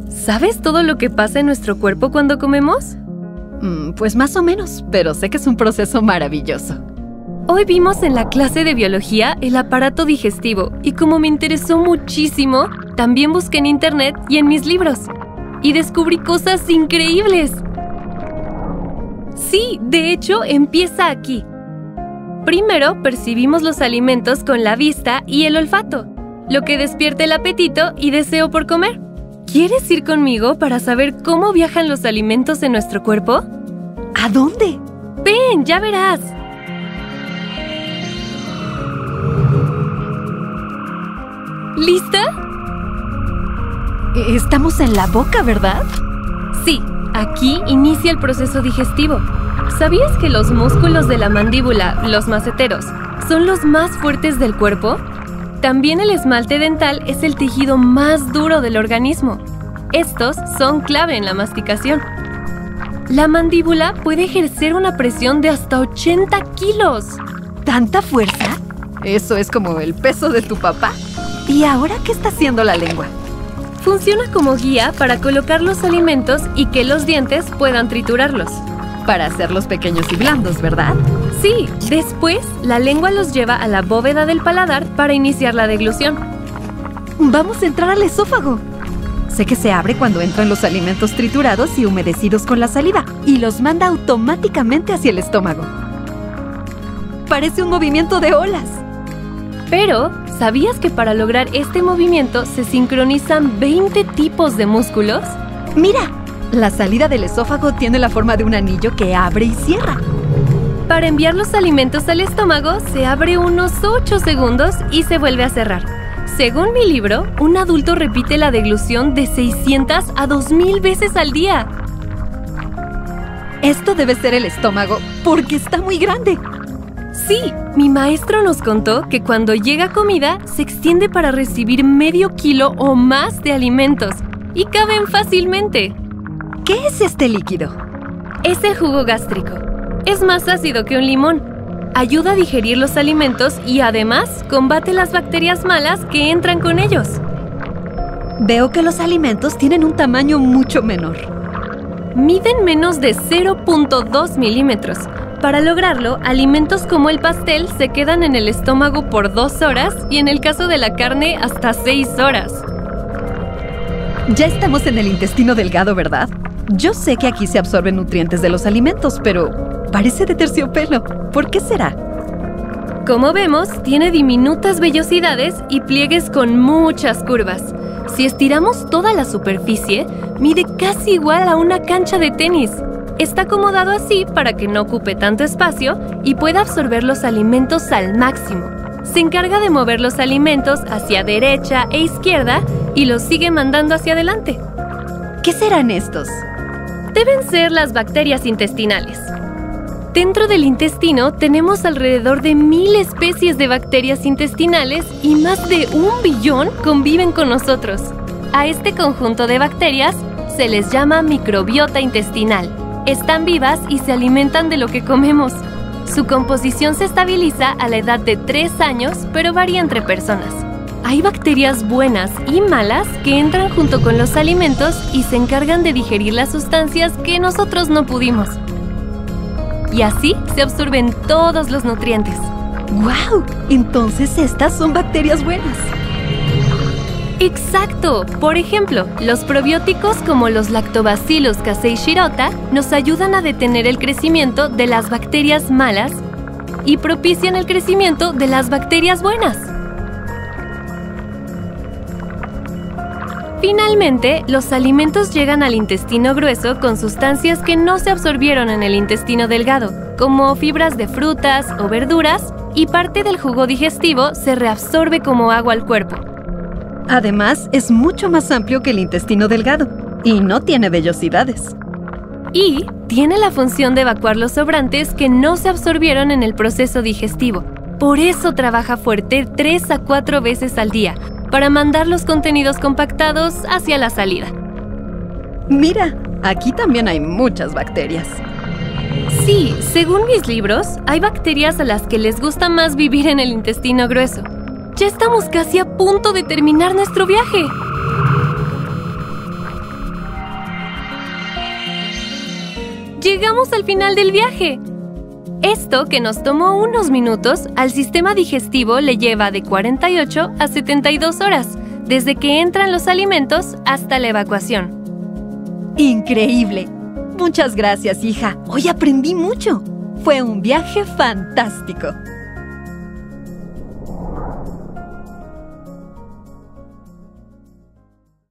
¿Sabes todo lo que pasa en nuestro cuerpo cuando comemos? Pues más o menos, pero sé que es un proceso maravilloso. Hoy vimos en la clase de biología el aparato digestivo y como me interesó muchísimo, también busqué en internet y en mis libros. Y descubrí cosas increíbles. Sí, de hecho, empieza aquí. Primero, percibimos los alimentos con la vista y el olfato, lo que despierta el apetito y deseo por comer. ¿Quieres ir conmigo para saber cómo viajan los alimentos en nuestro cuerpo? ¿A dónde? ¡Ven, ya verás! ¿Lista? Estamos en la boca, ¿verdad? Sí, aquí inicia el proceso digestivo. ¿Sabías que los músculos de la mandíbula, los maceteros, son los más fuertes del cuerpo? También el esmalte dental es el tejido más duro del organismo. Estos son clave en la masticación. La mandíbula puede ejercer una presión de hasta 80 kilos. ¿Tanta fuerza? Eso es como el peso de tu papá. ¿Y ahora qué está haciendo la lengua? Funciona como guía para colocar los alimentos y que los dientes puedan triturarlos. Para hacerlos pequeños y blandos, ¿verdad? Sí, después la lengua los lleva a la bóveda del paladar para iniciar la deglución. Vamos a entrar al esófago. Sé que se abre cuando entran los alimentos triturados y humedecidos con la saliva y los manda automáticamente hacia el estómago. Parece un movimiento de olas. Pero, ¿sabías que para lograr este movimiento se sincronizan 20 tipos de músculos? ¡Mira! La salida del esófago tiene la forma de un anillo que abre y cierra. Para enviar los alimentos al estómago, se abre unos 8 segundos y se vuelve a cerrar. Según mi libro, un adulto repite la deglución de 600 a 2000 veces al día. Esto debe ser el estómago, porque está muy grande. Sí, mi maestro nos contó que cuando llega comida, se extiende para recibir medio kilo o más de alimentos y caben fácilmente. ¿Qué es este líquido? Es el jugo gástrico. Es más ácido que un limón. Ayuda a digerir los alimentos y además combate las bacterias malas que entran con ellos. Veo que los alimentos tienen un tamaño mucho menor. Miden menos de 0.2 milímetros. Para lograrlo, alimentos como el pastel se quedan en el estómago por 2 horas y en el caso de la carne hasta 6 horas. Ya estamos en el intestino delgado, ¿verdad? Yo sé que aquí se absorben nutrientes de los alimentos, pero parece de terciopelo. ¿Por qué será? Como vemos, tiene diminutas vellosidades y pliegues con muchas curvas. Si estiramos toda la superficie, mide casi igual a una cancha de tenis. Está acomodado así para que no ocupe tanto espacio y pueda absorber los alimentos al máximo. Se encarga de mover los alimentos hacia derecha e izquierda y los sigue mandando hacia adelante. ¿Qué serán estos? Deben ser las bacterias intestinales. Dentro del intestino tenemos alrededor de 1000 especies de bacterias intestinales y más de 1 billón conviven con nosotros. A este conjunto de bacterias se les llama microbiota intestinal. Están vivas y se alimentan de lo que comemos. Su composición se estabiliza a la edad de 3 años, pero varía entre personas. Hay bacterias buenas y malas que entran junto con los alimentos y se encargan de digerir las sustancias que nosotros no pudimos. Y así se absorben todos los nutrientes. ¡Guau! Entonces estas son bacterias buenas. ¡Exacto! Por ejemplo, los probióticos como los Lactobacillus casei shirota nos ayudan a detener el crecimiento de las bacterias malas y propician el crecimiento de las bacterias buenas. Finalmente, los alimentos llegan al intestino grueso con sustancias que no se absorbieron en el intestino delgado, como fibras de frutas o verduras, y parte del jugo digestivo se reabsorbe como agua al cuerpo. Además, es mucho más amplio que el intestino delgado y no tiene vellosidades. Y tiene la función de evacuar los sobrantes que no se absorbieron en el proceso digestivo. Por eso trabaja fuerte 3 a 4 veces al día, para mandar los contenidos compactados hacia la salida. Mira, aquí también hay muchas bacterias. Sí, según mis libros, hay bacterias a las que les gusta más vivir en el intestino grueso. Ya estamos casi a punto de terminar nuestro viaje. Llegamos al final del viaje. Esto, que nos tomó unos minutos, al sistema digestivo le lleva de 48 a 72 horas, desde que entran los alimentos hasta la evacuación. ¡Increíble! Muchas gracias, hija. Hoy aprendí mucho. Fue un viaje fantástico.